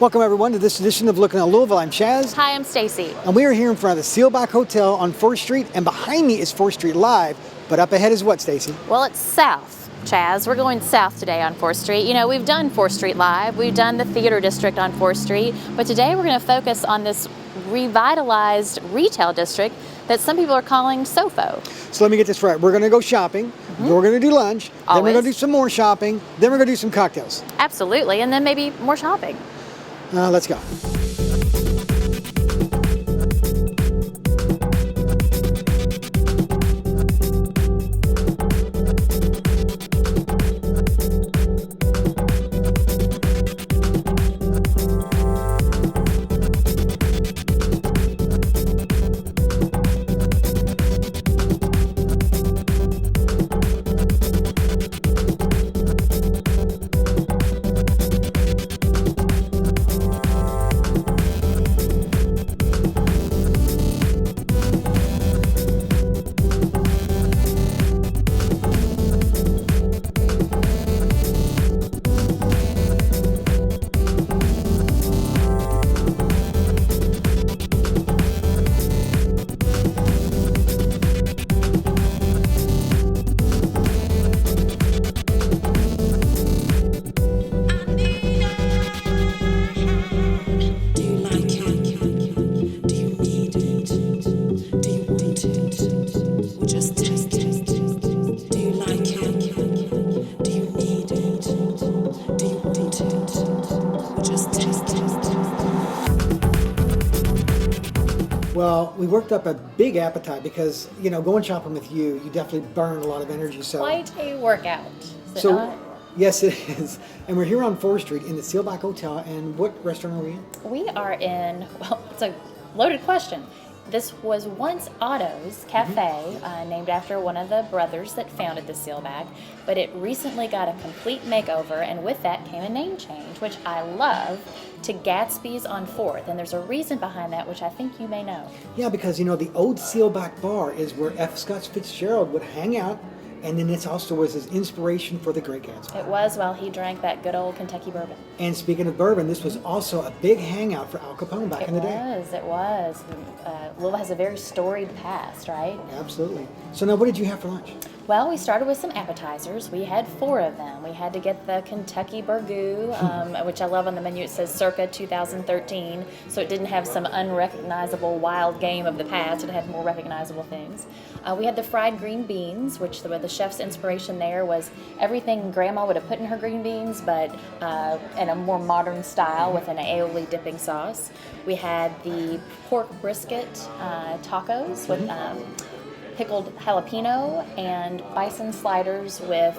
Welcome everyone to this edition of Looking at Louisville. I'm Chaz. Hi, I'm Stacy. And we are here in front of the Seelbach Hotel on 4th Street, and behind me is 4th Street Live, but up ahead is what, Stacy? Well, it's south, Chaz. We're going south today on 4th Street. You know, we've done 4th Street Live, we've done the theater district on 4th Street, but today we're going to focus on this revitalized retail district that some people are calling SoFo. So let me get this right. We're going to go shopping, we're going to do lunch, then we're going to do some more shopping, then we're going to do some cocktails. Absolutely, and then maybe more shopping. Let's go. Well, we worked up a big appetite because, you know, going shopping with you, you definitely burn a lot of energy. So Quite a workout, is it not? Yes, it is. And we're here on 4th Street in the Seelbach Hotel. And what restaurant are we in? We are in, well, it's a loaded question. This was once Otto's Cafe, named after one of the brothers that founded the Seelbach, but it recently got a complete makeover, and with that came a name change, which I love, to Gatsby's on 4th, and there's a reason behind that, which I think you may know. Yeah, because, you know, the old Seelbach bar is where F. Scott Fitzgerald would hang out, and then it also was his inspiration for the Great Gatsby. It was while he drank that good old Kentucky bourbon. And speaking of bourbon, this was also a big hangout for Al Capone back in the day. It was. Louisville has a very storied past, right? Absolutely. So now what did you have for lunch? Well, we started with some appetizers. We had 4 of them. We had to get the Kentucky Burgoo, which I love on the menu. It says circa 2013, so it didn't have some unrecognizable wild game of the past. It had more recognizable things. We had the fried green beans, which the chef's inspiration there was everything Grandma would have put in her green beans, but in a more modern style with an aioli dipping sauce. We had the pork brisket tacos with pickled jalapeno and bison sliders with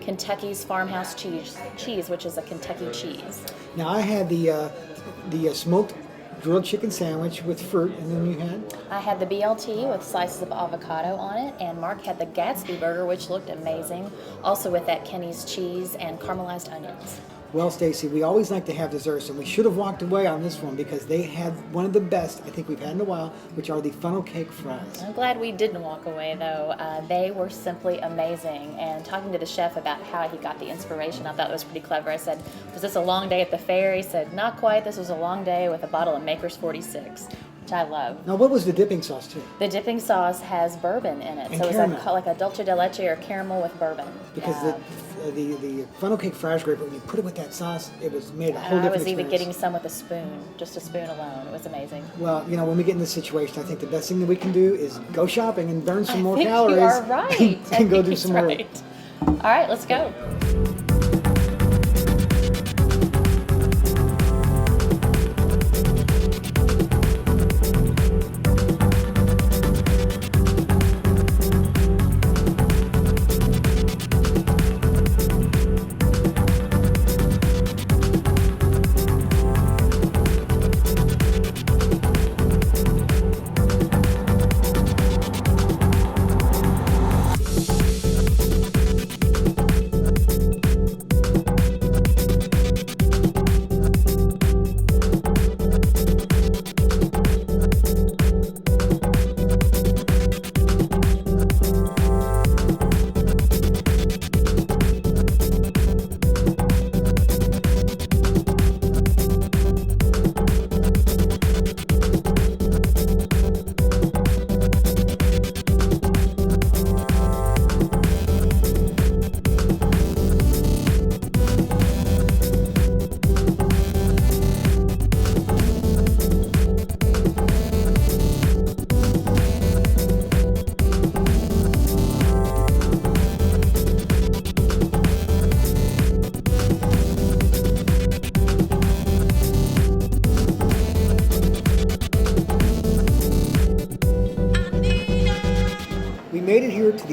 Kentucky's farmhouse cheese, which is a Kentucky cheese. Now I had the smoked grilled chicken sandwich with fruit, and then you had? I had the BLT with slices of avocado on it, and Mark had the Gatsby burger, which looked amazing, also with that Kenny's cheese and caramelized onions. Well, Stacy, we always like to have desserts, and we should have walked away on this one because they had one of the best I think we've had in a while, which are the funnel cake fries. I'm glad we didn't walk away, though. They were simply amazing, and talking to the chef about how he got the inspiration, I thought it was pretty clever. I said, was this a long day at the fair? He said, not quite. This was a long day with a bottle of Maker's 46. Which I love. Now, what was the dipping sauce too? The dipping sauce has bourbon in it, and so caramel. It's like a dulce de leche or caramel with bourbon. Because the funnel cake fries were great, but when you put it with that sauce, it was made a whole different experience. I was even getting some with a spoon, just a spoon alone. It was amazing. Well, you know, when we get in this situation, I think the best thing that we can do is go shopping and burn some more calories. You are right. And go do some more. Right. All right, let's go.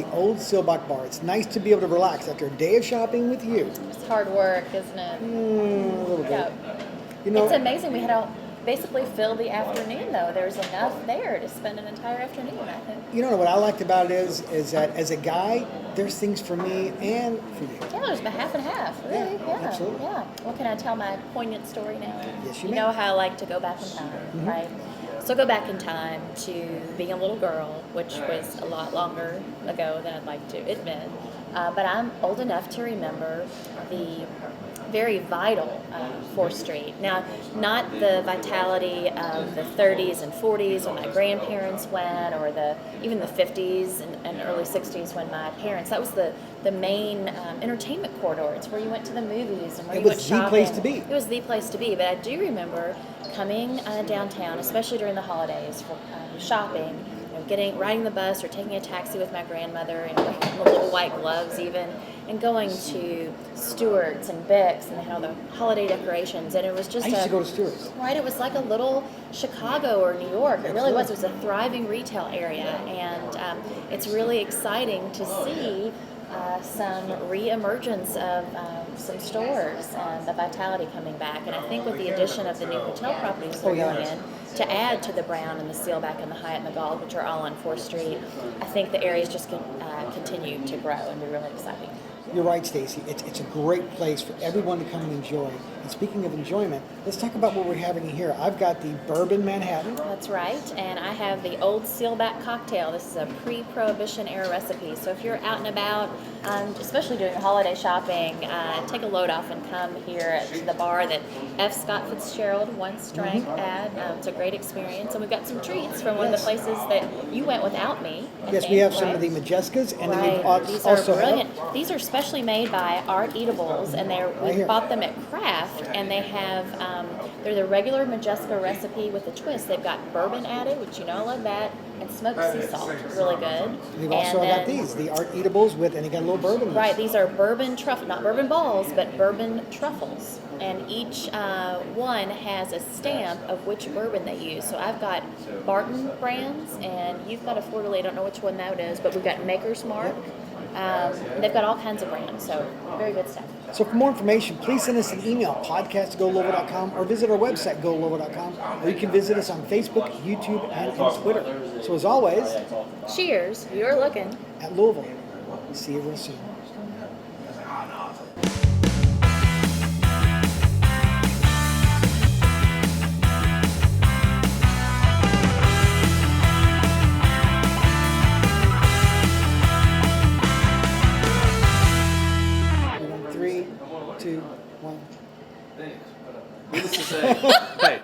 the old Seelbach bar. It's nice to be able to relax after a day of shopping with you. It's hard work, isn't it? A little bit. Yeah. You know, It's amazing. We had to basically fill the afternoon, though. There's enough there to spend an entire afternoon, I think. you know what I liked about it is that as a guy, there's things for me and for you. Yeah, there's about half and half, really. Yeah, absolutely. Yeah. Well, can I tell my poignant story now? Yes, you You may. know how I like to go back in time, right? So go back in time to being a little girl, which was a lot longer ago than I'd like to admit. But I'm old enough to remember the very vital 4th Street. Now, not the vitality of the 30s and 40s when my grandparents went, or even the 50s and early 60s when my parents. That was the main entertainment corridor. It's where you went to the movies and where you went shopping. It was the place to be. It was the place to be. But I do remember coming downtown, especially during the holidays, for shopping. Riding the bus or taking a taxi with my grandmother and the little white gloves even, and going to Stewart's and Bick's, and they had all the holiday decorations, and it was just I used to go to Stewart's. Right, it was like a little Chicago or New York. It really was. It was a thriving retail area, and it's really exciting to see some re-emergence of some stores and the vitality coming back. And I think with the addition of the new hotel properties that are going in, to add to the Brown and the Seelbach and the Hyatt and the Galt, which are all on 4th Street, I think the areas just can continue to grow and be really exciting. You're right, Stacy. It's a great place for everyone to come and enjoy. And speaking of enjoyment, let's talk about what we're having here. I've got the Bourbon Manhattan. That's right, and I have the Old Seelbach cocktail. This is a pre-Prohibition era recipe. So if you're out and about, especially doing holiday shopping, take a load off and come here to the bar that F. Scott Fitzgerald once drank at. It's a great experience, and we've got some treats from one of the places that you went without me. Yes, we have some of the Majescas, and then we've These are also brilliant. These are specially made by Art Eatables, and we here. bought them at Kraft, and they have they're the regular Majeska recipe with a twist. They've got bourbon added, which you know I love that, and smoked sea salt, really good. We've also got these, the Art Eatables with, and you got a little bourbon. in Right, this. these are bourbon truffle, not bourbon balls, but bourbon truffles. And each one has a stamp of which bourbon they use. So I've got Barton brands, and you've got a Fleur de Lis. I don't know which one that is, but we've got Maker's Mark. They've got all kinds of brands, so very good stuff. So for more information, please send us an email, podcast@golouisville.com, or visit our website, golouisville.com, or you can visit us on Facebook, YouTube, and Twitter. So as always, Cheers, you're looking. at Louisville. See you real soon. Three, two, one. Needless to say, hey,